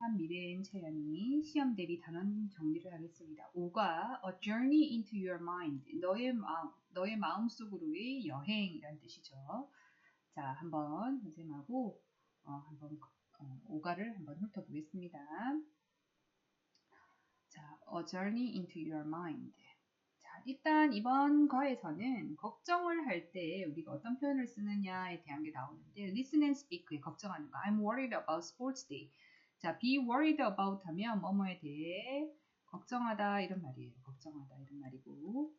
미래인 채연이 시험 대비 단원 정리를 하겠습니다. 5가 A journey into your mind. 너의 마음 속으로의 여행이란 뜻이죠. 자, 한번 선생님하고 한번 5가를 한번 훑어보겠습니다. 자, A journey into your mind. 자, 일단 이번 거에서는 걱정을 할 때 우리가 어떤 표현을 쓰느냐에 대한 게 나오는데 listen and speak에 걱정하는 거. I'm worried about sports day. 자, be worried about 하면 뭐뭐에 대해 걱정하다 이런 말이에요. 걱정하다 이런 말이고.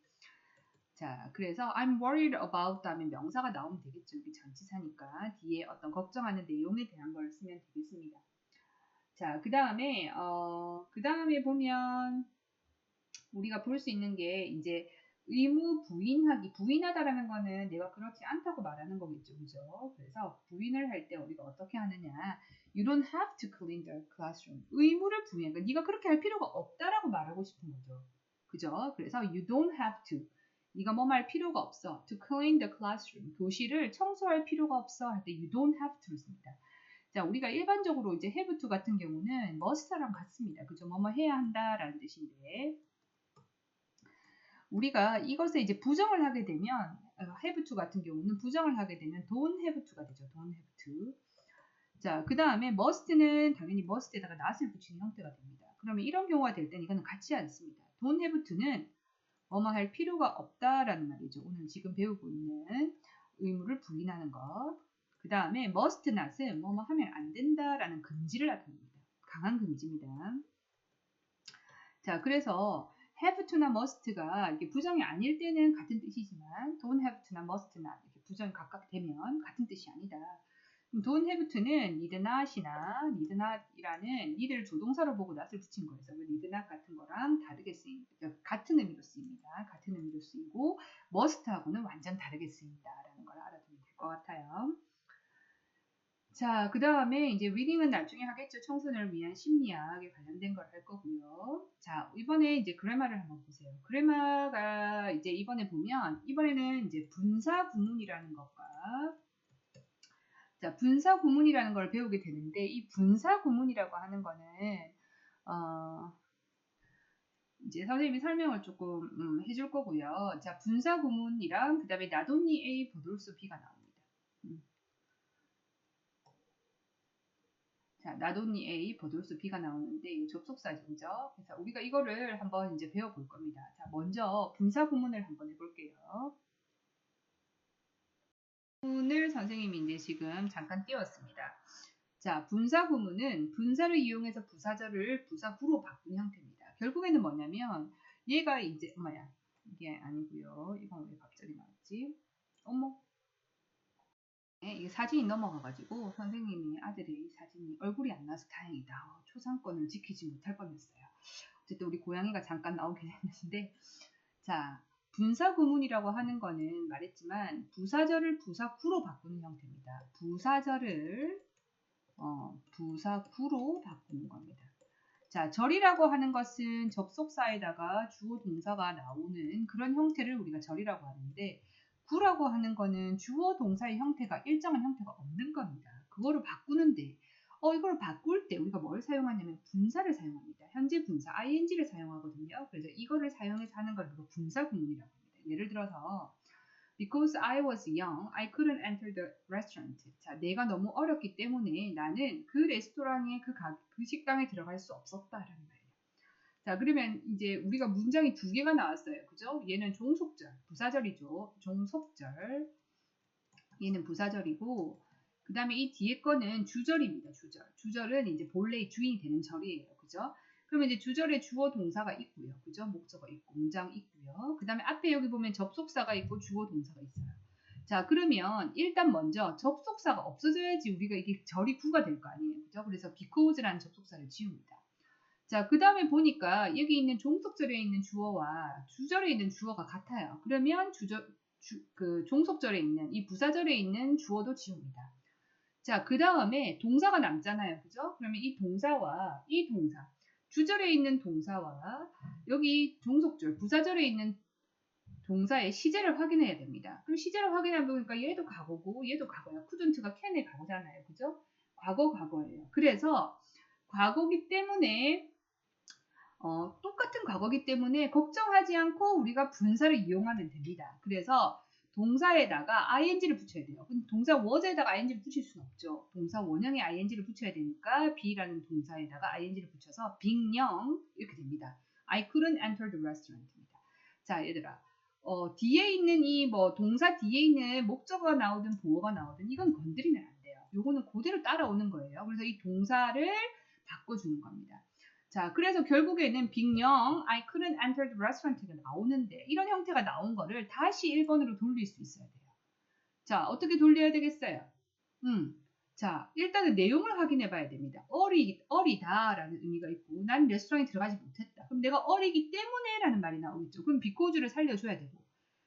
자, 그래서 I'm worried about 하면 명사가 나오면 되겠죠. 여기 전치사니까 뒤에 어떤 걱정하는 내용에 대한 걸 쓰면 되겠습니다. 자, 그 다음에 보면 우리가 볼 수 있는 게 이제 의무 부인하기, 부인하다라는 거는 내가 그렇지 않다고 말하는 거겠죠, 그죠? 그래서 부인을 할 때 우리가 어떻게 하느냐? You don't have to clean the classroom. 의무를 부인, 그러니까 네가 그렇게 할 필요가 없다라고 말하고 싶은 거죠, 그죠? 그래서 you don't have to. 네가 뭐 말 필요가 없어. To clean the classroom. 교실을 청소할 필요가 없어 할 때 you don't have to를 씁니다. 자, 우리가 일반적으로 이제 have to 같은 경우는 must랑 같습니다. 그죠? 뭐뭐 해야 한다라는 뜻인데. 우리가 이것을 이제 부정을 하게 되면 have to 같은 경우는 부정을 하게 되면 don't have to가 되죠. don't have to. 자, 그 다음에 must는 당연히 must에다가 not을 붙이는 형태가 됩니다. 그러면 이런 경우가 될 때는 이거는 같지 않습니다. don't have to는 뭐뭐 할 필요가 없다라는 말이죠. 오늘 지금 배우고 있는 의무를 부인하는 것. 그 다음에 must not은 뭐뭐 하면 안 된다라는 금지를 나타냅니다. 강한 금지입니다. 자, 그래서 have to나 must가 이게 부정이 아닐 때는 같은 뜻이지만 don't have to나 must not 이렇게 부정이 각각 되면 같은 뜻이 아니다. 그럼 don't have to는 need not이나 need not이라는 need를 조동사로 보고 not을 붙인 거예요. 그래서 need not 같은 거랑 다르게 쓰입니다. 같은 의미로 쓰입니다. 같은 의미로 쓰이고 must하고는 완전 다르게 쓰인다라는 걸 알아두면 될 것 같아요. 자, 그 다음에 이제 리딩은 나중에 하겠죠. 청소년을 위한 심리학에 관련된 걸 할 거고요. 자, 이번에 이제 그래마를 한번 보세요. 그래마가 이제 이번에는 이제 분사 구문이라는 것과 자, 분사 구문이라는 걸 배우게 되는데 이 분사 구문이라고 하는 거는 이제 선생님이 설명을 조금 해줄 거고요. 자, 분사 구문이랑 그 다음에 나돈니 A 보돌소 B가 나옵니다. 자, 나돈니 A, 버돌수 B가 나오는데 이 접속사죠. 그래서 우리가 이거를 한번 이제 배워볼 겁니다. 자, 먼저 분사 구문을 한번 해볼게요. 구문을 선생님이 이제 지금 잠깐 띄웠습니다. 자, 분사 구문은 분사를 이용해서 부사절을 부사구로 바꾼 형태입니다. 결국에는 뭐냐면 얘가 이제 이게 아니고요. 이건 왜 갑자기 나왔지? 어머. 이게 사진이 넘어가가지고 선생님이 아들의 사진이 얼굴이 안 나서 다행이다. 초상권을 지키지 못할 뻔했어요. 어쨌든 우리 고양이가 잠깐 나오긴 했는데 자, 분사 구문이라고 하는 거는 말했지만 부사절을 부사구로 바꾸는 형태입니다. 부사절을 부사구로 바꾸는 겁니다. 자, 절이라고 하는 것은 접속사에다가 주어 동사가 나오는 그런 형태를 우리가 절이라고 하는데 구라고 하는 거는 주어 동사의 형태가 일정한 형태가 없는 겁니다. 그거를 바꾸는데 이걸 바꿀 때 우리가 뭘 사용하냐면 분사를 사용합니다. 현재 분사 ing를 사용하거든요. 그래서 이거를 사용해서 하는 걸 우리가 분사 구문이라고 합니다. 예를 들어서 Because I was young, I couldn't enter the restaurant. 자, 내가 너무 어렸기 때문에 나는 그 레스토랑에 그 식당에 들어갈 수 없었다라는 말이에요. 자, 그러면 이제 우리가 문장이 두 개가 나왔어요. 그죠? 얘는 종속절, 부사절이죠. 종속절. 얘는 부사절이고, 그 다음에 이 뒤에 거는 주절입니다. 주절. 주절은 이제 본래의 주인이 되는 절이에요. 그죠? 그러면 이제 주절에 주어 동사가 있고요. 그죠? 목적어 있고, 문장 있고요. 그 다음에 앞에 여기 보면 접속사가 있고, 주어 동사가 있어요. 자, 그러면 일단 먼저 접속사가 없어져야지 우리가 이게 절이 구가 될 거 아니에요. 그죠? 그래서 because라는 접속사를 지웁니다. 자, 그 다음에 보니까 여기 있는 종속절에 있는 주어와 주절에 있는 주어가 같아요. 그러면 그 종속절에 있는 이 부사절에 있는 주어도 지웁니다. 자, 그 다음에 동사가 남잖아요. 그죠? 그러면 이 동사와 이 동사, 주절에 있는 동사와 여기 종속절, 부사절에 있는 동사의 시제를 확인해야 됩니다. 그럼 시제를 확인해보니까 얘도 과거고 얘도 과거야. couldn't가 can의 과거잖아요. 그죠? 과거예요. 그래서 과거기 때문에 똑같은 과거기 때문에 걱정하지 않고 우리가 분사를 이용하면 됩니다. 그래서 동사에다가 ing를 붙여야 돼요. 근데 동사 was에다가 ing를 붙일 수는 없죠. 동사 원형에 ing를 붙여야 되니까 be라는 동사에다가 ing를 붙여서 빅령 이렇게 됩니다. I couldn't enter the restaurant입니다. 자, 얘들아. 뒤에 있는 이 뭐 동사 뒤에 있는 목적어가 나오든 보어가 나오든 이건 건드리면 안 돼요. 요거는 그대로 따라오는 거예요. 그래서 이 동사를 바꿔주는 겁니다. 자, 그래서 결국에는 빅령 I couldn't enter the restaurant가 나오는데 이런 형태가 나온 거를 다시 1번으로 돌릴 수 있어야 돼요. 자, 어떻게 돌려야 되겠어요? 자, 일단은 내용을 확인해 봐야 됩니다. 어리다라는 의미가 있고 난 레스토랑에 들어가지 못했다. 그럼 내가 어리기 때문에 라는 말이 나오겠죠. 그럼 because를 살려줘야 되고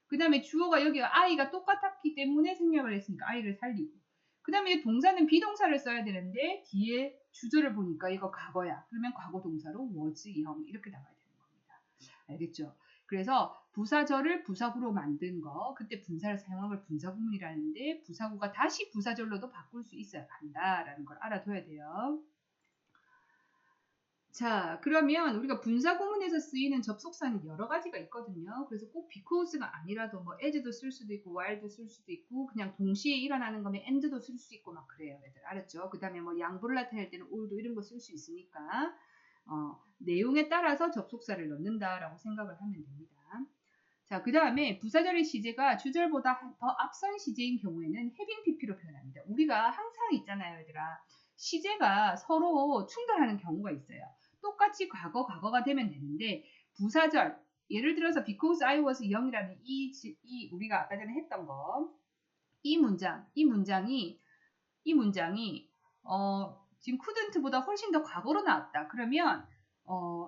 그 다음에 주어가 여기 I가 똑같았기 때문에 생략을 했으니까 I를 살리고 그 다음에 동사는 비동사를 써야 되는데 뒤에 주절을 보니까 이거 과거야. 그러면 과거 동사로 was형 이렇게 나와야 되는 겁니다. 알겠죠? 그래서 부사절을 부사구로 만든 거 그때 분사를 사용한 걸 분사구문이라는데 부사구가 다시 부사절로도 바꿀 수 있어야 한다라는 걸 알아둬야 돼요. 자, 그러면 우리가 분사구문에서 쓰이는 접속사는 여러 가지가 있거든요. 그래서 꼭 because가 아니라도 뭐 as도 쓸 수도 있고 while도 쓸 수도 있고 그냥 동시에 일어나는 거면 and도 쓸 수 있고 막 그래요. 애들 알았죠? 그 다음에 뭐 양보를 나타낼 때는 all도 이런 거 쓸 수 있으니까 내용에 따라서 접속사를 넣는다라고 생각을 하면 됩니다. 자, 그 다음에 부사절의 시제가 주절보다 더 앞선 시제인 경우에는 having pp로 표현합니다. 우리가 항상 있잖아요, 얘들아. 시제가 서로 충돌하는 경우가 있어요. 똑같이 과거가 되면 되는데 부사절, 예를 들어서 because I was young이라는 이 우리가 아까 전에 했던 거, 이 문장이 지금 couldn't보다 훨씬 더 과거로 나왔다. 그러면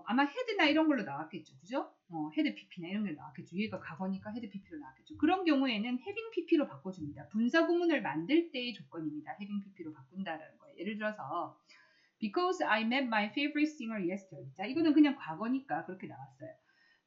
아마 had나 이런 걸로 나왔겠죠. 그죠? had pp나 이런 걸로 나왔겠죠. 얘가 과거니까 had pp로 나왔겠죠. 그런 경우에는 having pp로 바꿔줍니다. 분사 구문을 만들 때의 조건입니다. having pp로 바꾼다라는 거예요. 예를 들어서 because I met my favorite singer yesterday. 자, 이거는 그냥 과거니까 그렇게 나왔어요.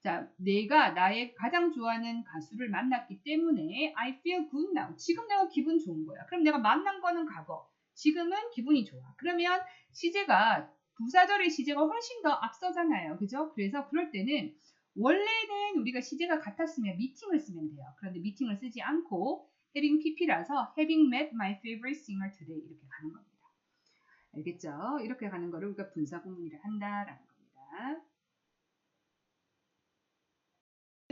자, 내가 나의 가장 좋아하는 가수를 만났기 때문에 I feel good now. 지금 내가 기분 좋은 거야. 그럼 내가 만난 거는 과거. 지금은 기분이 좋아. 그러면 시제가 부사절의 시제가 훨씬 더 앞서잖아요. 그죠? 그래서 그럴 때는 원래는 우리가 시제가 같았으면 meeting을 쓰면 돼요. 그런데 meeting을 쓰지 않고 having pp라서 having met my favorite singer today 이렇게 가는 겁니다. 알겠죠? 이렇게 가는 거를 우리가 분사구문이라 한다라는 겁니다.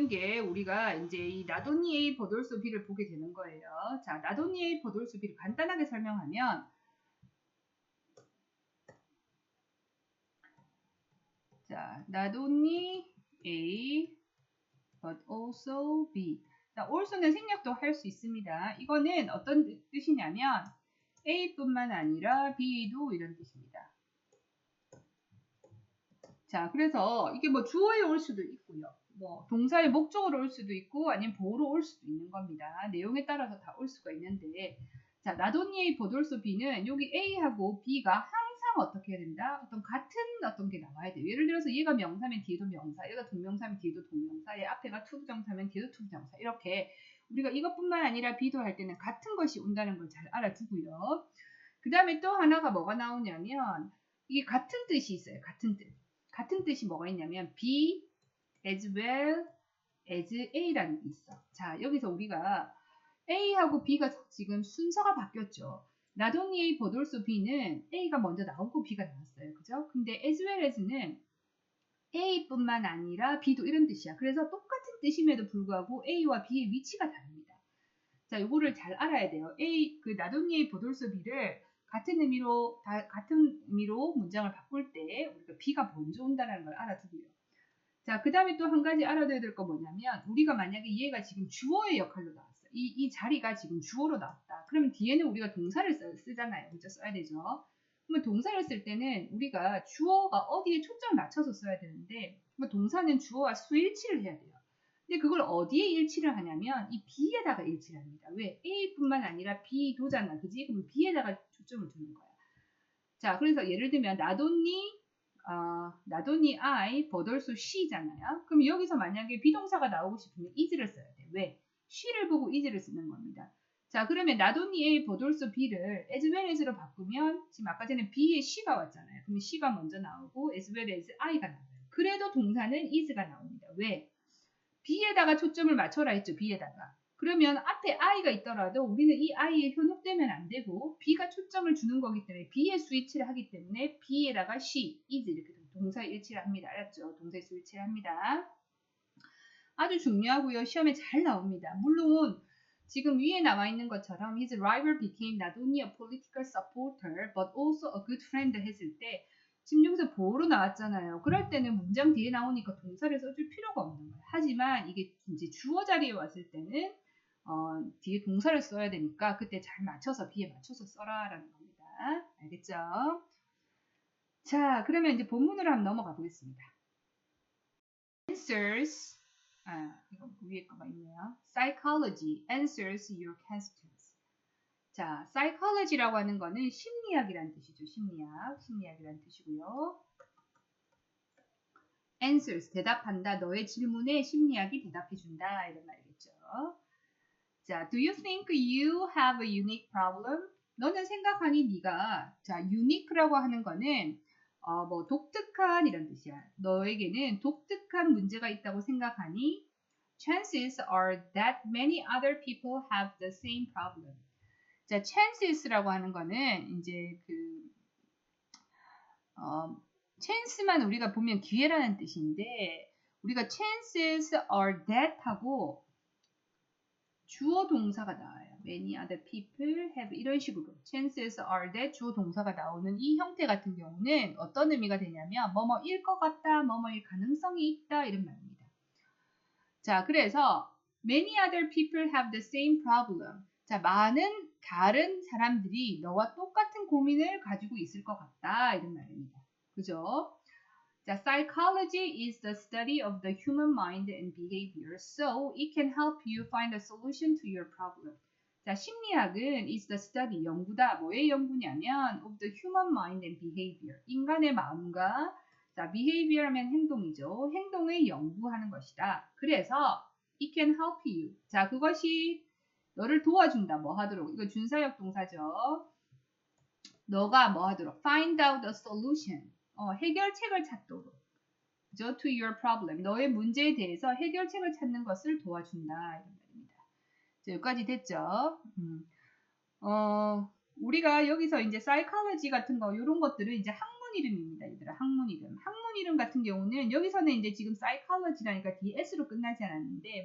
게 우리가 이제 이 나도니에이 버돌소 비를 보게 되는 거예요. 자, 나도니에이 버돌소 비를 간단하게 설명하면 자, not only A but also B. 자, also는 생략도 할 수 있습니다. 이거는 어떤 뜻이냐면 A뿐만 아니라 B도 이런 뜻입니다. 자, 그래서 이게 뭐 주어에 올 수도 있고요. 뭐 동사의 목적으로 올 수도 있고 아니면 보호로 올 수도 있는 겁니다. 내용에 따라서 다 올 수가 있는데 자, 나도니에이 버돌소 B는 여기 A하고 B가 항상 어떻게 해야 된다? 어떤 같은 어떤 게 나와야 돼요. 예를 들어서 얘가 명사면 뒤에도 명사, 얘가 동명사면 뒤에도 동명사, 얘 앞에가 투부정사면 뒤에도 투부정사 이렇게 우리가 이것뿐만 아니라 B도 할 때는 같은 것이 온다는 걸 잘 알아두고요. 그 다음에 또 하나가 뭐가 나오냐면 이게 같은 뜻이 있어요. 같은 뜻. 같은 뜻이 뭐가 있냐면 be as well as A라는 게 있어. 자, 여기서 우리가 A하고 B가 지금 순서가 바뀌었죠. not only A but also B는 A가 먼저 나오고 B가 나왔어요. 그죠? 근데 as well as는 A뿐만 아니라 B도 이런 뜻이야. 그래서 똑같은 뜻임에도 불구하고 A와 B의 위치가 다릅니다. 자, 요거를 잘 알아야 돼요. not only A but also B를 같은 의미로 문장을 바꿀 때 우리가 B가 먼저 온다는 걸 알아두고요. 자, 그 다음에 또 한 가지 알아둬야 될 거 뭐냐면 우리가 만약에 얘가 지금 주어의 역할로 나왔어. 이 자리가 지금 주어로 나왔다. 그러면 뒤에는 우리가 동사를 쓰잖아요. 그죠? 써야 되죠. 그러면 동사를 쓸 때는 우리가 주어가 어디에 초점을 맞춰서 써야 되는데 동사는 주어와 수일치를 해야 돼요. 근데 그걸 어디에 일치를 하냐면 이 B에다가 일치를 합니다. 왜? A뿐만 아니라 B도잖아. 그지? 그럼 B에다가 초점을 두는 거야. 자, 그래서 예를 들면 not only I but also she잖아요. 그럼 여기서 만약에 비동사가 나오고 싶으면 is를 써야 돼. 왜? she를 보고 is를 쓰는 겁니다. 자, 그러면 not only A but also B를 as well as로 바꾸면 지금 아까 전에 B에 she가 왔잖아요. 그럼 she가 먼저 나오고 as well as I가 나와요. 그래도 동사는 is가 나옵니다. 왜? B에다가 초점을 맞춰라 했죠. B에다가. 그러면 앞에 I가 있더라도 우리는 이 I에 현혹되면 안 되고 B가 초점을 주는 거기 때문에 B에 스위치를 하기 때문에 B에다가 she, is 이렇게 동사 일치를 합니다. 알았죠? 동사 일치를 합니다. 아주 중요하고요. 시험에 잘 나옵니다. 물론 지금 위에 나와 있는 것처럼 his rival became not only a political supporter but also a good friend 했을 때 지금 여기서 보어로 나왔잖아요. 그럴 때는 문장 뒤에 나오니까 동사를 써줄 필요가 없는 거예요. 하지만 이게 이제 주어 자리에 왔을 때는 뒤에 동사를 써야 되니까 그때 잘 맞춰서 B에 맞춰서 써라라는 겁니다. 알겠죠? 자, 그러면 이제 본문으로 한번 넘어가 보겠습니다. Answers 이거 위에 거가 있네요. Psychology answers your questions. 자, psychology라고 하는 거는 심리학이라는 뜻이죠. 심리학이라는 뜻이고요. answers, 대답한다. 너의 질문에 심리학이 대답해준다. 이런 말이겠죠. 자, do you think you have a unique problem? 너는 생각하니 네가 자, unique라고 하는 거는 뭐 독특한 이런 뜻이야. 너에게는 독특한 문제가 있다고 생각하니 chances are that many other people have the same problem. 자, chances라고 하는 거는 이제 chance만 우리가 보면 기회라는 뜻인데 우리가 chances are that 하고 주어 동사가 나와요. Many other people have 이런 식으로 chances are that 주어 동사가 나오는 이 형태 같은 경우는 어떤 의미가 되냐면 뭐뭐일 것 같다, 뭐뭐일 가능성이 있다 이런 말입니다. 자, 그래서 many other people have the same problem. 자, 많은 다른 사람들이 너와 똑같은 고민을 가지고 있을 것 같다 이런 말입니다. 그죠? 자, psychology is the study of the human mind and behavior, so it can help you find a solution to your problem. 자, 심리학은 is the study, 연구다. 뭐의 연구냐면 of the human mind and behavior, 인간의 마음과 자, behavior 하면 행동이죠. 행동을 연구하는 것이다. 그래서 it can help you. 자, 그것이 너를 도와준다. 뭐 하도록. 이거 준사역 동사죠. 너가 뭐 하도록. Find out a solution. 해결책을 찾도록. 그죠? To your problem. 너의 문제에 대해서 해결책을 찾는 것을 도와준다. 이런 말입니다. 자, 여기까지 됐죠? 우리가 여기서 이제 psychology 같은 거, 이런 것들은 이제 학문 이름입니다. 얘들아, 학문 이름. 학문 이름 같은 경우는 여기서는 이제 지금 psychology라니까 뒤에 s로 끝나지 않았는데,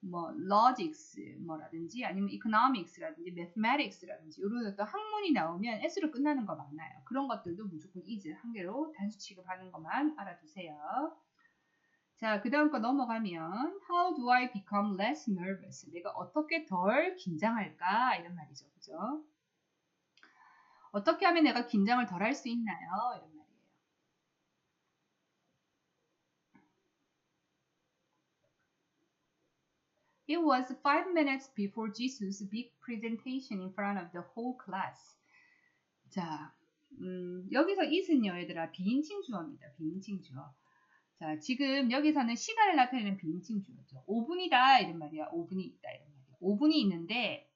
뭐 logics 뭐라든지 아니면 economics라든지 mathematics라든지 이런 어떤 학문이 나오면 s로 끝나는 거 많아요. 그런 것들도 무조건 is 한 개로 단수 취급하는 것만 알아두세요. 자, 그 다음 거 넘어가면 How do I become less nervous? 내가 어떻게 덜 긴장할까? 이런 말이죠. 그죠? 어떻게 하면 내가 긴장을 덜 할 수 있나요? 이런 말이에요. It was 5 minutes before Jesus' big presentation in front of the whole class. 자, 여기서 is는요, 얘들아, 비인칭 주어입니다. 비인칭 주어. 자, 지금 여기서는 시간을 나타내는 비인칭 주어죠. 5분이다 이런 말이야. 5분이 있다 이런 말이야. 5분이 있는데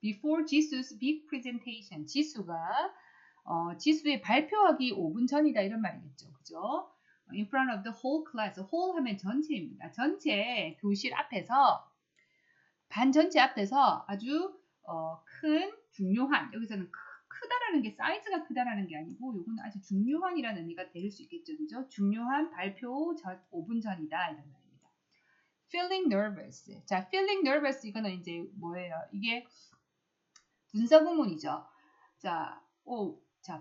before Jesus' big presentation. 지수의 발표하기 5분 전이다 이런 말이겠죠. 그죠? In front of the whole class. whole 하면 전체입니다. 전체 교실 앞에서 반 전체 앞에서 아주 큰 중요한 여기서는 크다라는 게 사이즈가 크다라는 게 아니고 요거는 아주 중요한이라는 의미가 될 수 있겠죠. 그죠? 중요한 발표 5분 전이다 이런 말입니다. Feeling nervous. 자, feeling nervous 이거는 이제 뭐예요? 이게 분사구문이죠. 자,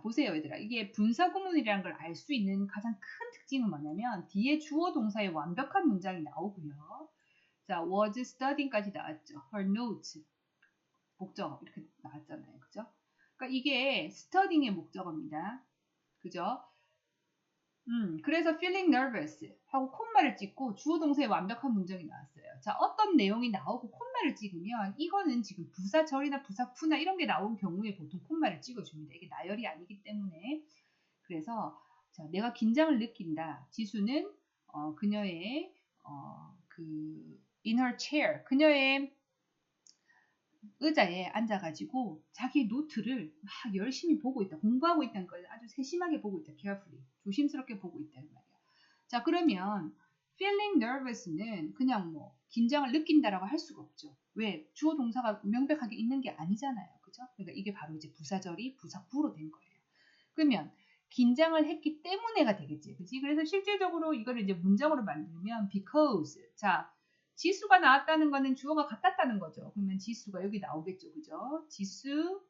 보세요 얘들아. 이게 분사구문이라는 걸 알 수 있는 가장 큰 특징은 뭐냐면 뒤에 주어 동사의 완벽한 문장이 나오고요. 자, was studying까지 나왔죠. Her notes. 목적어 이렇게 나왔잖아요. 그죠? 그러니까 이게 studying의 목적어입니다. 그죠? 그래서 feeling nervous 하고 콤마를 찍고 주어 동사의 완벽한 문장이 나왔어요. 자, 어떤 내용이 나오고 콤마를 찍으면 이거는 지금 부사절이나 부사푸나 이런 게 나온 경우에 보통 콤마를 찍어줍니다. 이게 나열이 아니기 때문에. 그래서 자, 내가 긴장을 느낀다. 지수는 그녀의 in her chair 그녀의 의자에 앉아가지고 자기 노트를 막 열심히 보고 있다. 공부하고 있다는 걸 아주 세심하게 보고 있다. carefully. 조심스럽게 보고 있다는 말이야. 자, 그러면 feeling nervous는 그냥 뭐 긴장을 느낀다라고 할 수가 없죠. 왜? 주어 동사가 명백하게 있는 게 아니잖아요. 그죠? 그러니까 이게 바로 이제 부사절이 부사구로 된 거예요. 그러면 긴장을 했기 때문에가 되겠지. 그치? 그래서 실질적으로 이걸 이제 문장으로 만들면 because. 자, 지수가 나왔다는 거는 주어가 같았다는 거죠. 그러면 지수가 여기 나오겠죠. 그죠? 지수.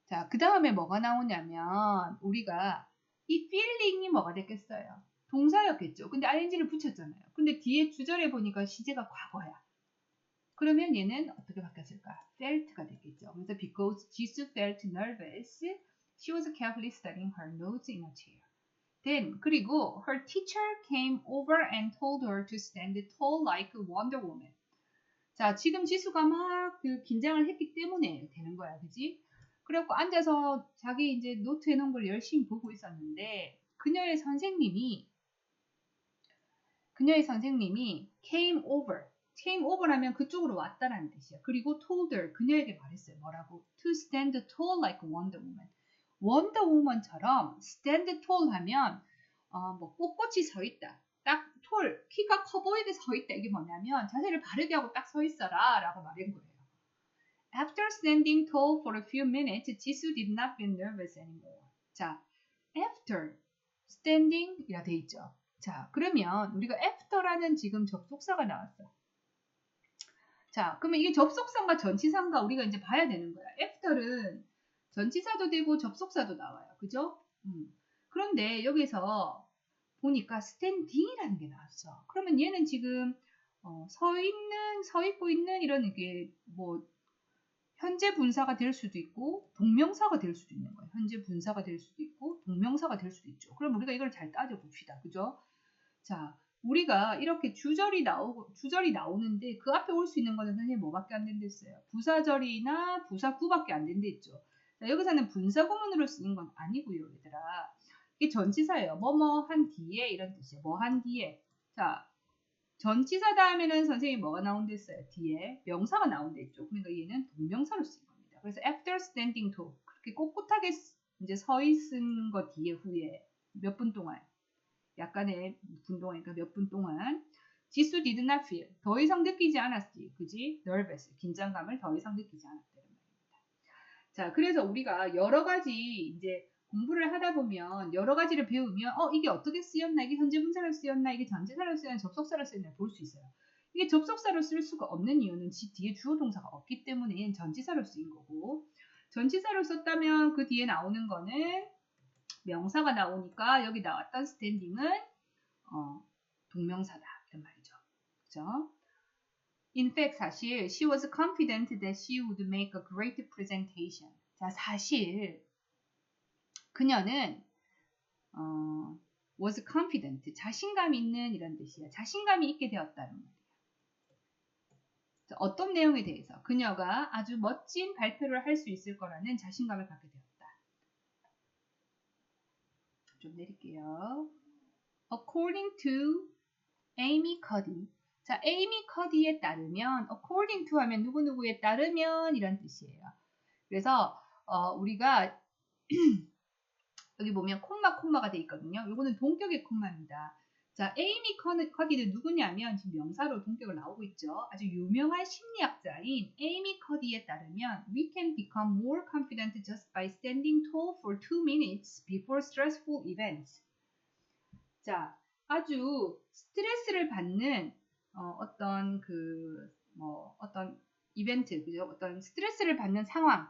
자, 그 다음에 뭐가 나오냐면 우리가 이 feeling이 뭐가 됐겠어요? 동사였겠죠. 근데 ing를 붙였잖아요. 근데 뒤에 주절에 보니까 시제가 과거야. 그러면 얘는 어떻게 바뀌었을까? felt가 됐겠죠. 그래서 because 지수 felt nervous, she was carefully studying her notes in a chair. Then 그리고 her teacher came over and told her to stand tall like Wonder Woman. 자, 지금 지수가 막 그 긴장을 했기 때문에 되는 거야, 그지? 그래갖고 앉아서 자기 이제 노트 해놓은 걸 열심히 보고 있었는데 그녀의 선생님이 came over 하면 그쪽으로 왔다라는 뜻이야. 그리고 told her, 그녀에게 말했어요. 뭐라고? To stand tall like Wonder Woman. Wonder Woman처럼 stand tall 하면 뭐 꼿꼿이 서 있다. 딱 tall, 키가 커 보이게 서 있다. 이게 뭐냐면 자세를 바르게 하고 딱 서 있어라 라고 말한 거예요. After standing tall for a few minutes, 지수 did not feel nervous anymore. 자, after standing 이라 돼 있죠. 자, 그러면 우리가 after라는 지금 접속사가 나왔어. 자, 그러면 이게 접속사인가 전치사인가 우리가 이제 봐야 되는 거야. after는 전치사도 되고 접속사도 나와요. 그죠? 그런데 여기서 보니까 standing이라는 게 나왔어. 그러면 얘는 지금 서 있고 있는 이런 이게 뭐 현재 분사가 될 수도 있고 동명사가 될 수도 있는 거예요. 현재 분사가 될 수도 있고 동명사가 될 수도 있죠. 그럼 우리가 이걸 잘 따져봅시다. 그죠? 자, 우리가 이렇게 주절이 나오는데 그 앞에 올 수 있는 거는 선생님 뭐밖에 안 된댔어요? 부사절이나 부사구밖에 안 된댔죠. 자, 여기서는 분사구문으로 쓰는 건 아니고요, 얘들아. 이게 전치사예요. 뭐뭐 한 뒤에 이런 뜻이에요. 뭐 한 뒤에. 자, 전치사 다음에는 선생님이 뭐가 나온댔어요? 뒤에 명사가 나온댔죠. 그러니까 얘는 동명사로 쓰인 겁니다. 그래서 after standing tall 그렇게 꼿꼿하게 이제 서 있은 거 뒤에 후에 몇 분 동안 약간의 분 동안이니까 몇 분 동안 지수 did not feel 더 이상 느끼지 않았지. 그지? nervous 긴장감을 더 이상 느끼지 않았다는 말입니다. 자, 그래서 우리가 여러 가지 이제 공부를 하다 보면 여러 가지를 배우면 이게 어떻게 쓰였나, 이게 현재 분사로 쓰였나, 이게 전치사로 쓰였나, 접속사로 쓰였나 볼 수 있어요. 이게 접속사로 쓸 수가 없는 이유는 뒤에 주어 동사가 없기 때문에 전치사로 쓰인 거고, 전치사로 썼다면 그 뒤에 나오는 거는 명사가 나오니까 여기 나왔던 스탠딩은 동명사다 이런 말이죠. 그죠? In fact, 사실 she was confident that she would make a great presentation. 자, 사실 그녀는 was confident, 자신감 있는 이런 뜻이에요. 자신감이 있게 되었다는 말이에요. 자, 어떤 내용에 대해서 그녀가 아주 멋진 발표를 할 수 있을 거라는 자신감을 갖게 되었다. 좀 내릴게요. According to Amy Cuddy. 자, 에이미 커디에 따르면 according to 하면 누구누구에 따르면 이런 뜻이에요. 그래서 우리가 여기 보면 콤마가 돼 있거든요. 이거는 동격의 콤마입니다. 자, 에이미 커디는 누구냐면 지금 명사로 동격을 나오고 있죠. 아주 유명한 심리학자인 에이미 커디에 따르면 We can become more confident just by standing tall for 2 minutes before stressful events. 자, 아주 스트레스를 받는 어떤 어떤 이벤트, 그죠? 어떤 스트레스를 받는 상황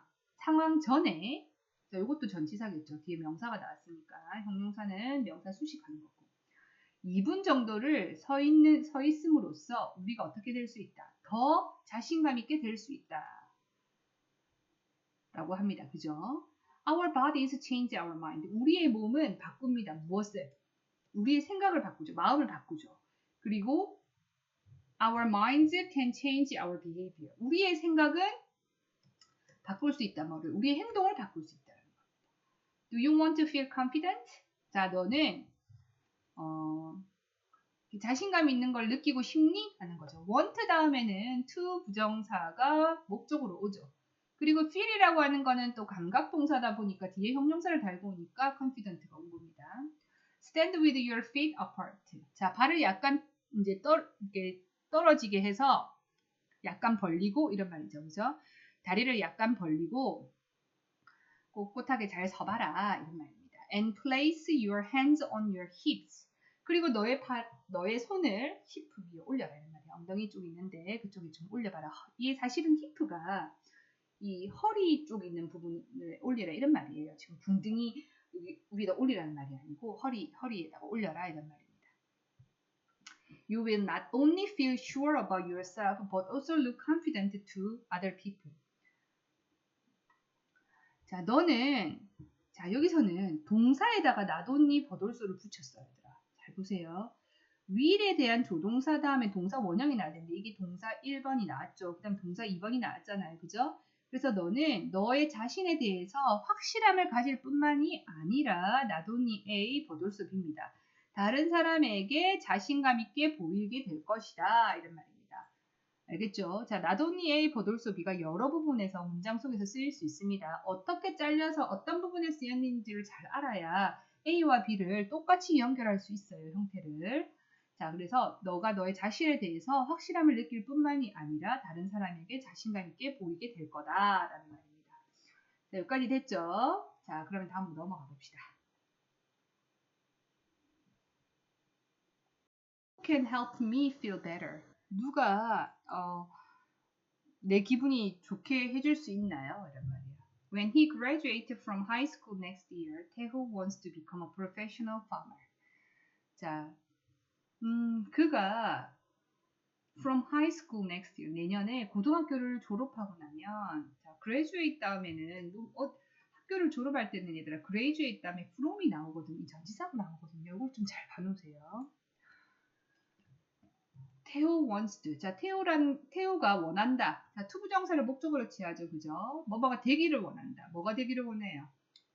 전에, 자, 이것도 전치사겠죠. 뒤에 명사가 나왔으니까 형용사는 명사 수식하는 거고. 2분 정도를 서 있음으로써 우리가 어떻게 될 수 있다? 더 자신감 있게 될 수 있다. 라고 합니다. 그죠? Our bodies change our mind. 우리의 몸은 바꿉니다. 무엇을? 우리의 생각을 바꾸죠. 마음을 바꾸죠. 그리고 our minds can change our behavior. 우리의 생각은 바꿀 수 있단 말이에요. 우리의 행동을 바꿀 수 있다는 겁니다. Do you want to feel confident? 자, 너는 자신감 있는 걸 느끼고 싶니? 하는 거죠. want 다음에는 to 부정사가 목적으로 오죠. 그리고 feel이라고 하는 거는 또 감각 동사다 보니까 뒤에 형용사를 달고 오니까 confident가 온 겁니다. stand with your feet apart. 자, 발을 약간 이제 이렇게 떨어지게 해서 약간 벌리고 이런 말이죠. 그죠? 다리를 약간 벌리고 꼿꼿하게 잘 서봐라 이런 말입니다. And place your hands on your hips. 그리고 너의 손을 히프 위에 올려라 이런 말이에요. 엉덩이 쪽이 있는데 그쪽에 좀 올려봐라. 이게 사실은 히프가 이 허리 쪽 있는 부분을 올리라 이런 말이에요. 지금 궁둥이 위에다 올리라는 말이 아니고 허리에다가 올려라 이런 말입니다. You will not only feel sure about yourself but also look confident to other people. 자, 너는 자, 여기서는 동사에다가 not only 버돌소를 붙였어요. 얘들아. 잘 보세요. will에 대한 조동사 다음에 동사 원형이 나야 되는데 이게 동사 1번이 나왔죠. 그 다음 동사 2번이 나왔잖아요. 그죠? 그래서 너는 너의 자신에 대해서 확실함을 가질 뿐만이 아니라 not only A 버돌소 B입니다. 다른 사람에게 자신감 있게 보이게 될 것이다. 이런 말입니다. 알겠죠? 자, not only A 버돌소 B가 여러 부분에서 문장 속에서 쓰일 수 있습니다. 어떻게 잘려서 어떤 부분에 쓰였는지를 잘 알아야 A와 B를 똑같이 연결할 수 있어요. 형태를. 자, 그래서 너가 너의 자신에 대해서 확실함을 느낄 뿐만이 아니라 다른 사람에게 자신감 있게 보이게 될 거다라는 말입니다. 자, 여기까지 됐죠? 자, 그러면 다음으로 넘어가 봅시다. Who can help me feel better? 누가 내 기분이 좋게 해줄 수 있나요? 이런 말이에요. When he graduated from high school next year, Taeho wants to become a professional farmer. 자, 그가 from high school next year, 내년에 고등학교를 졸업하고 나면 자, graduate 다음에는 학교를 졸업할 때는 얘들아 graduate 다음에 from이 나오거든요. 이 전치사가 나오거든요. 이걸 좀 잘 봐놓으세요. 태호 wants to. 자, 태호가 원한다. 자, 투부정사를 목적으로 취하죠. 그죠? 뭐가 되기를 원한다. 뭐가 되기를 원해요?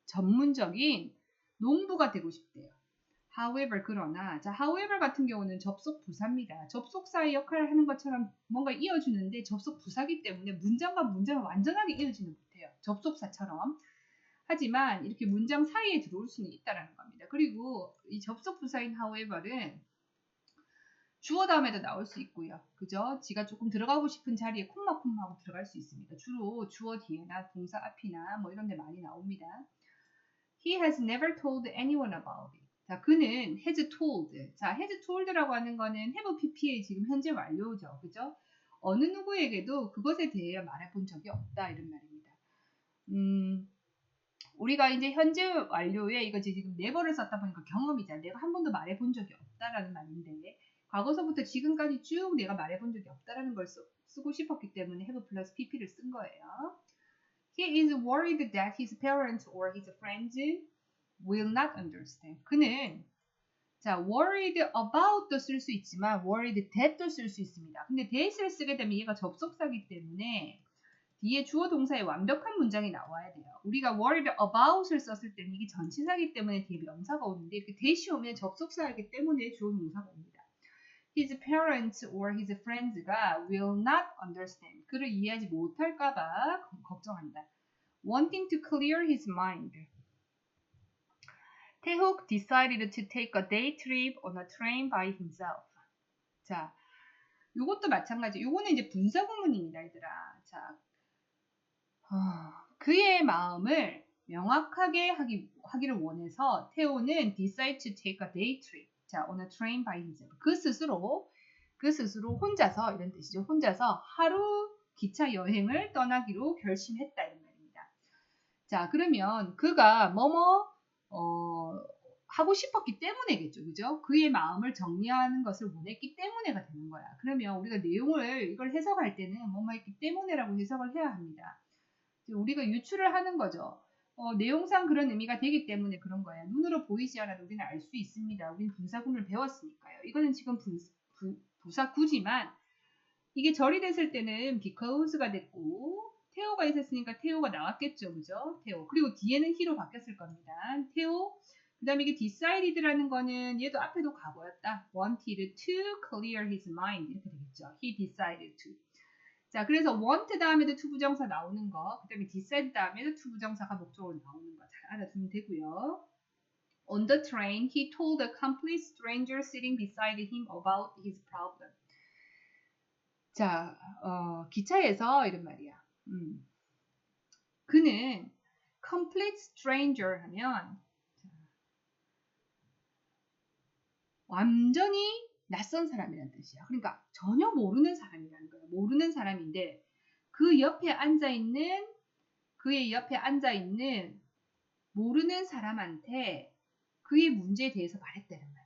전문적인 농부가 되고 싶대요. However, 그러나, 자, however 같은 경우는 접속 부사입니다. 접속사의 역할을 하는 것처럼 뭔가 이어주는데 접속 부사기 때문에 문장과 문장을 완전하게 이어지는 못해요. 접속사처럼. 하지만 이렇게 문장 사이에 들어올 수는 있다라는 겁니다. 그리고 이 접속 부사인 however는 주어 다음에도 나올 수 있고요. 그죠? 지가 조금 들어가고 싶은 자리에 콤마콤마하고 들어갈 수 있습니다. 주로 주어 뒤에나 동사 앞이나 뭐 이런 데 많이 나옵니다. He has never told anyone about it. 자, 그는 has told. 자, has told라고 하는 거는 have pp의 지금 현재 완료죠. 그죠? 어느 누구에게도 그것에 대해 말해본 적이 없다. 이런 말입니다. 우리가 이제 현재 완료에 이거 지금 never를 썼다 보니까 경험이잖아. 내가 한 번도 말해본 적이 없다라는 말인데 과거서부터 지금까지 쭉 내가 말해본 적이 없다라는 걸 쓰고 싶었기 때문에 have plus pp를 쓴 거예요. He is worried that his parents or his friends will not understand. 그는 자, worried about도 쓸 수 있지만 worried that도 쓸 수 있습니다. 근데 that을 쓰게 되면 얘가 접속사기 때문에 뒤에 주어 동사의 완벽한 문장이 나와야 돼요. 우리가 worried about을 썼을 때는 이게 전치사기 때문에 뒤에 명사가 오는데 이렇게 that이 오면 접속사이기 때문에 주어 동사가 옵니다. His parents or his friends가 will not understand. 그를 이해하지 못할까봐 걱정한다. Wanting to clear his mind. Taehook decided to take a day trip on a train by himself. 자, 요것도 마찬가지. 요거는 이제 분사구문입니다, 얘들아. 자, 그의 마음을 명확하게 하기를 원해서 태호는 decide to take a day trip. 자, on a train by himself. 그 스스로 혼자서 이런 뜻이죠. 혼자서 하루 기차 여행을 떠나기로 결심했다 이런 말입니다. 자, 그러면 그가 하고 싶었기 때문에겠죠. 그죠? 그의 마음을 정리하는 것을 원했기 때문에가 되는 거야. 그러면 우리가 내용을 이걸 해석할 때는 뭐뭐 했기 때문에라고 해석을 해야 합니다. 우리가 유추를 하는 거죠. 내용상 그런 의미가 되기 때문에 그런 거예요. 눈으로 보이지 않아도 우리는 알 수 있습니다. 우리는 분사구문을 배웠으니까요. 이거는 지금 부사구지만 이게 절이 됐을 때는 because가 됐고 태호가 있었으니까 태호가 나왔겠죠. 그죠? 태호. 그리고 뒤에는 he로 바뀌었을 겁니다. 태호 그 다음에 이게 decided라는 거는 얘도 앞에도 과거였다. wanted to clear his mind 이렇게 되겠죠. He decided to. 자, 그래서 want 다음에도 to 부정사 나오는 거, 그 다음에 decide 다음에도 to 부정사가 목적으로 나오는 거 잘 알아두면 되고요. On the train, he told a complete stranger sitting beside him about his problem. 자, 기차에서 이런 말이야. 그는 complete stranger 하면 완전히 낯선 사람이라는 뜻이야. 그러니까 전혀 모르는 사람이라는 거야. 모르는 사람인데 그의 옆에 앉아 있는 모르는 사람한테 그의 문제에 대해서 말했다는 말이에요.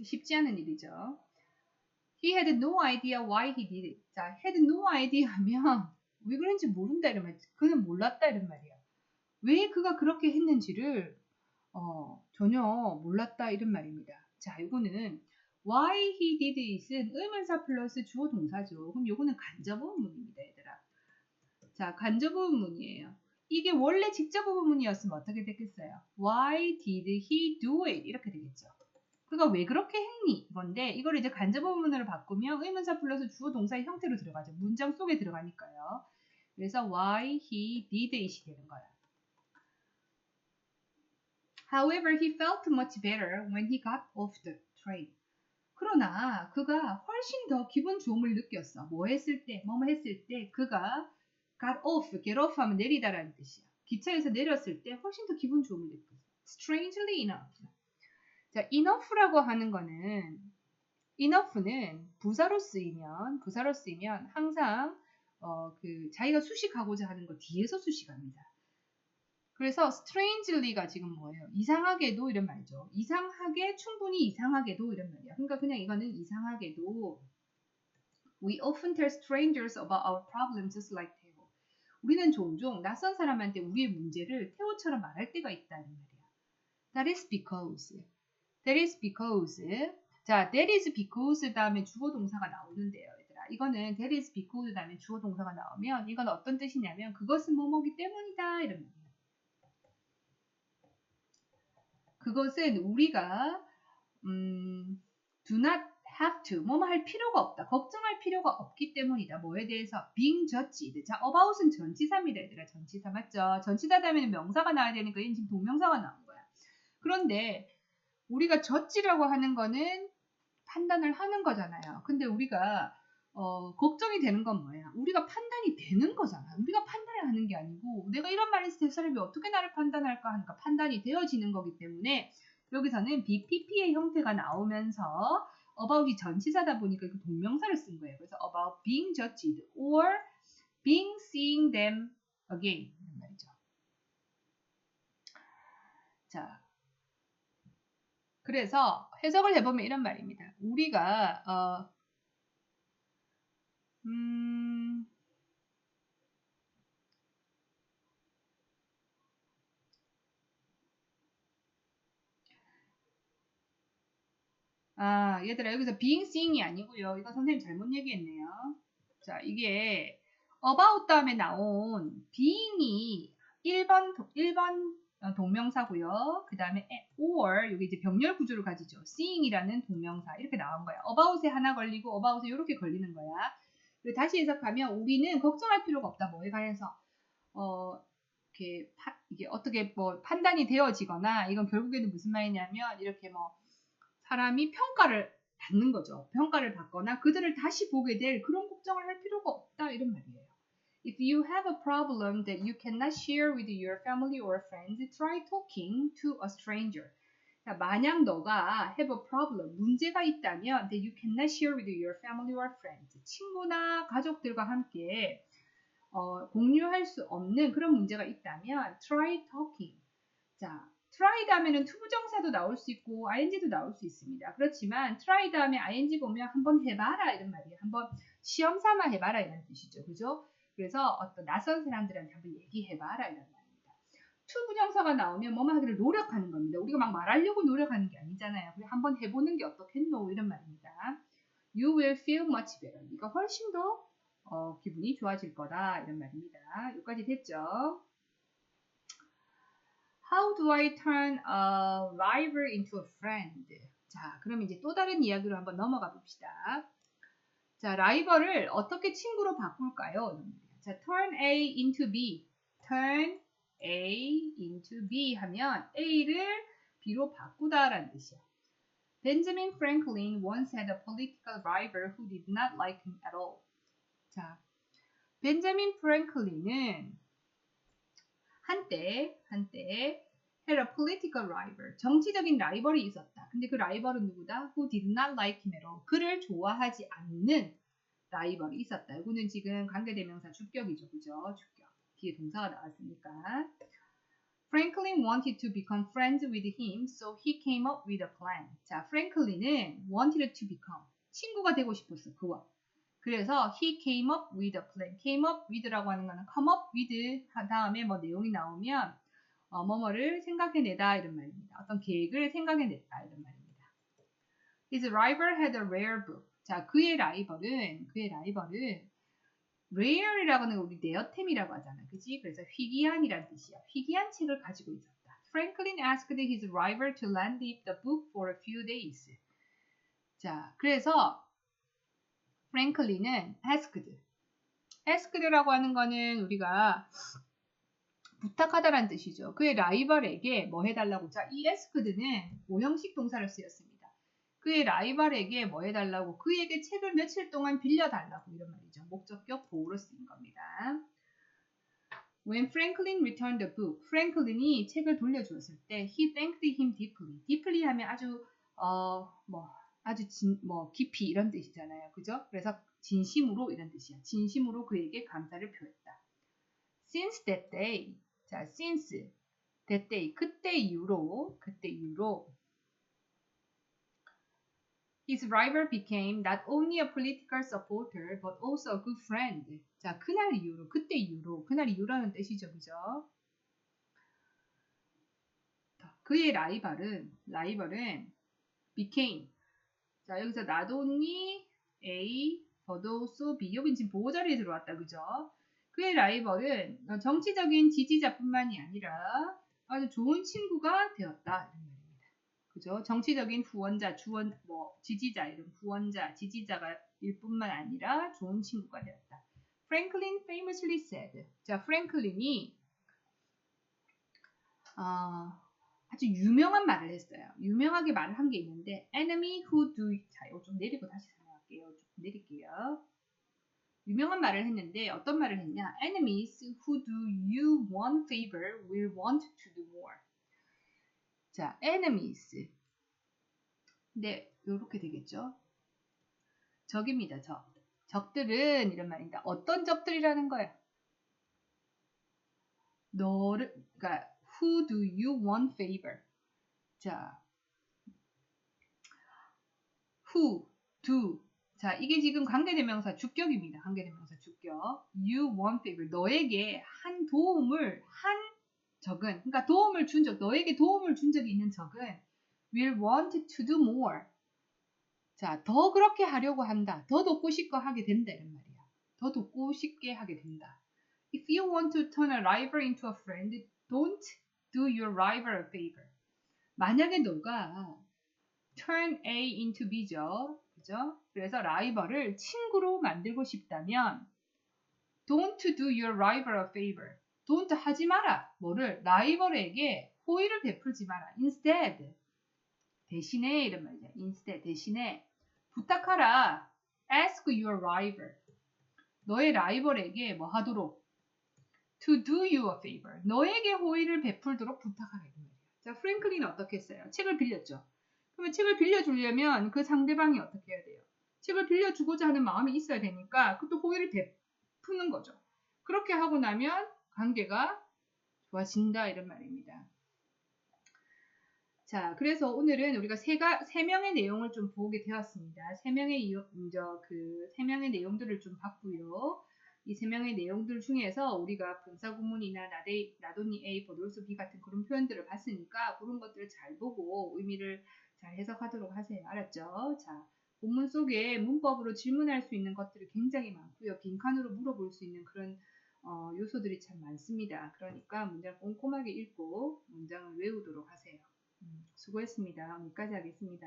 쉽지 않은 일이죠. He had no idea why he did it. 자, had no idea 하면 왜 그런지 모른다 이런 말. 그는 몰랐다 이런 말이야. 왜 그가 그렇게 했는지를 전혀 몰랐다 이런 말입니다. 자, 이거는 why he did it은 의문사 플러스 주어 동사죠. 그럼 요거는 간접 의문입니다, 얘들아. 자, 간접 의문이에요. 이게 원래 직접 의문이었으면 어떻게 됐겠어요? Why did he do it? 이렇게 되겠죠. 그가 왜 그렇게 했니? 이건데 이걸 이제 간접 의문으로 바꾸면 의문사 플러스 주어 동사의 형태로 들어가죠. 문장 속에 들어가니까요. 그래서 why he did it이 되는 거예요. However, he felt much better when he got off the train. 그러나 그가 훨씬 더 기분 좋음을 느꼈어. 뭐 했을 때 그가 get off 하면 내리다라는 뜻이야. 기차에서 내렸을 때 훨씬 더 기분 좋음을 느꼈어. Strangely enough. 자, enough라고 하는 거는 enough는 부사로 쓰이면 항상 자기가 수식하고자 하는 거 뒤에서 수식합니다. 그래서 strangely가 지금 뭐예요? 이상하게도 이런 말이죠. 충분히 이상하게도 이런 말이야. 그러니까 그냥 이거는 이상하게도 We often tell strangers about our problems just like Theo. 우리는 종종 낯선 사람한테 우리의 문제를 태호처럼 말할 때가 있다는 말이야. That is because. 자, that is because 다음에 주어 동사가 나오는데요, 얘들아. 이거는 that is because 다음에 주어 동사가 나오면 이건 어떤 뜻이냐면 그것은 뭐뭐기 때문이다 이런 말이야. 그것은 우리가 do not have to 뭐뭐 할 필요가 없다. 걱정할 필요가 없기 때문이다. 뭐에 대해서? being judged. 자, about은 전치사입니다. 얘들아. 전치사 맞죠? 전치사 다음에는 명사가 나와야 되니까 얘는 지금 동명사가 나온 거야. 그런데 우리가 judge라고 하는 거는 판단을 하는 거잖아요. 근데 우리가 걱정이 되는 건 뭐야? 우리가 판단이 되는 거잖아. 우리가 판단을 하는 게 아니고 내가 이런 말을 했을 때 사람이 어떻게 나를 판단할까 하니까 판단이 되어지는 거기 때문에 여기서는 BPP의 형태가 나오면서 about이 전치사다 보니까 그 동명사를 쓴 거예요. 그래서 about being judged or being seeing them again 이런 말이죠. 자, 그래서 해석을 해보면 이런 말입니다. 우리가 얘들아 여기서 being seeing이 아니고요. 이거 선생님 잘못 얘기했네요. 자, 이게 about 다음에 나온 being이 1번 동명사고요. 그 다음에 or 여기 이제 병렬 구조를 가지죠. seeing이라는 동명사 이렇게 나온 거야. about에 하나 걸리고 about에 이렇게 걸리는 거야. 그리고 다시 해석하면 우리는 걱정할 필요가 없다. 뭐에 관해서 이게 어떻게 뭐 판단이 되어지거나 이건 결국에는 무슨 말이냐면 이렇게 뭐 사람이 평가를 받는 거죠. 평가를 받거나 그들을 다시 보게 될 그런 걱정을 할 필요가 없다 이런 말이에요. If you have a problem that you cannot share with your family or friends, try talking to a stranger. 자, 만약 너가 have a problem, 문제가 있다면 that you cannot share with your family or friends, 친구나 가족들과 함께 공유할 수 없는 그런 문제가 있다면 try talking. 자, try 다음에는 투부정사도 나올 수 있고 ing도 나올 수 있습니다. 그렇지만 try 다음에 ing 보면 한번 해봐라 이런 말이에요. 한번 시험 삼아 해봐라 이런 뜻이죠. 그죠? 그래서 어떤 낯선 사람들한테 한번 얘기해봐라 이런 말입니다. 투부정사가 나오면 뭐만 하기를 노력하는 겁니다. 우리가 막 말하려고 노력하는 게 아니잖아요. 그냥 한번 해보는 게 어떻겠노 이런 말입니다. You will feel much better. 네가 훨씬 더 기분이 좋아질 거다 이런 말입니다. 여기까지 됐죠? How do I turn a rival into a friend? 자, 그럼 이제 또 다른 이야기로 한번 넘어가 봅시다. 자, 라이벌을 어떻게 친구로 바꿀까요? 자, turn A into B. turn A into B 하면 A를 B로 바꾸다라는 뜻이야. Benjamin Franklin once had a political rival who did not like him at all. 자, 벤자민 프랭클린은 한때 had a political rival, 정치적인 라이벌이 있었다. 근데 그 라이벌은 누구다? Who did not like him at all. 그를 좋아하지 않는 라이벌이 있었다. 이거는 지금 관계대명사 주격이죠. 그죠? 주격. 뒤에 동사가 나왔으니까. Franklin wanted to become friends with him, so he came up with a plan. 자, 프랭클린은 wanted to become, 친구가 되고 싶었어. 그와. 그래서 he came up with a plan. came up with라고 하는 거는 come up with 한 다음에 뭐 내용이 나오면 뭐뭐를 생각해내다 이런 말입니다. 어떤 계획을 생각해냈다 이런 말입니다. His rival had a rare book. 자, 그의 라이벌은 rare이라고 하는 거 우리 레어템이라고 하잖아. 그지? 그래서 희귀한이란 뜻이야. 희귀한 책을 가지고 있었다. Franklin asked his rival to lend him the book for a few days. 자, 그래서 프랭클린은 asked라고 하는 거는 우리가 부탁하다라는 뜻이죠. 그의 라이벌에게 뭐 해달라고. 자, 이 asked는 오형식 동사를 쓰였습니다. 그의 라이벌에게 뭐 해달라고, 그에게 책을 며칠 동안 빌려달라고 이런 말이죠. 목적격 보호로 쓰인 겁니다. When Franklin returned the book, 프랭클린이 책을 돌려주었을 때 he thanked him deeply. deeply 하면 아주 깊이 이런 뜻이잖아요. 그죠? 그래서 진심으로 이런 뜻이야. 진심으로 그에게 감사를 표했다. Since that day. 자, since that day. 그때 이후로 his rival became not only a political supporter but also a good friend. 자, 그날 이후로, 그때 이후로, 그날 이후라는 뜻이죠. 그죠? 그의 라이벌은 became. 자, 여기서 not only A, but also B. 여긴 지금 보호자리에 들어왔다. 그죠? 그의 라이벌은 정치적인 지지자뿐만이 아니라 아주 좋은 친구가 되었다. 그죠? 정치적인 후원자, 지지자, 이런 후원자, 지지자가 일 뿐만 아니라 좋은 친구가 되었다. Franklin famously said. 자, 프랭클린이 아주 유명한 말을 했어요. 유명하게 말을 한 게 있는데, enemy who do. 자, 이거 좀 내리고 다시 설명할게요. 좀 내릴게요. 유명한 말을 했는데 어떤 말을 했냐? Enemies who do you one favor will want to do more. 자, enemies. 네, 이렇게 되겠죠. 적입니다. 적들은 이런 말입니다. 어떤 적들이라는 거야? 그러니까 who do you one favor? 자, who, do. 자, 이게 지금 관계대명사 주격입니다. 관계대명사 주격. You one favor. 너에게 한 도움을 한 적은, 그러니까 도움을 준 적, 너에게 도움을 준 적이 있는 적은 will want to do more. 자, 더 그렇게 하려고 한다. 더 돕고 싶고 하게 된다. 이런 말이야. 더 돕고 싶게 하게 된다. If you want to turn a rival into a friend, don't do your rival a favor. 만약에 너가 turn A into B죠. 그죠? 그래서 라이벌을 친구로 만들고 싶다면 don't do your rival a favor. don't 하지 마라. 뭐를? 라이벌에게 호의를 베풀지 마라. instead. 대신에 이런 말이야. instead. 대신에 부탁하라. ask your rival. 너의 라이벌에게 뭐 하도록? to do you a favor. 너에게 호의를 베풀도록 부탁하라. 자, 프랭클린은 어떻게 했어요? 책을 빌렸죠. 그러면 책을 빌려주려면 그 상대방이 어떻게 해야 돼요? 책을 빌려주고자 하는 마음이 있어야 되니까 그것도 호의를 베푸는 거죠. 그렇게 하고 나면 관계가 좋아진다 이런 말입니다. 자, 그래서 오늘은 우리가 세 명의 내용을 좀 보게 되었습니다. 세 명의 내용들을 좀 봤고요. 이 세 명의 내용들 중에서 우리가 분사구문이나 나돈이 A, 버돌수 B 같은 그런 표현들을 봤으니까 그런 것들을 잘 보고 의미를 잘 해석하도록 하세요. 알았죠? 자, 본문 속에 문법으로 질문할 수 있는 것들이 굉장히 많고요. 빈칸으로 물어볼 수 있는 그런 요소들이 참 많습니다. 그러니까 문장을 꼼꼼하게 읽고 문장을 외우도록 하세요. 수고했습니다. 오늘까지 하겠습니다.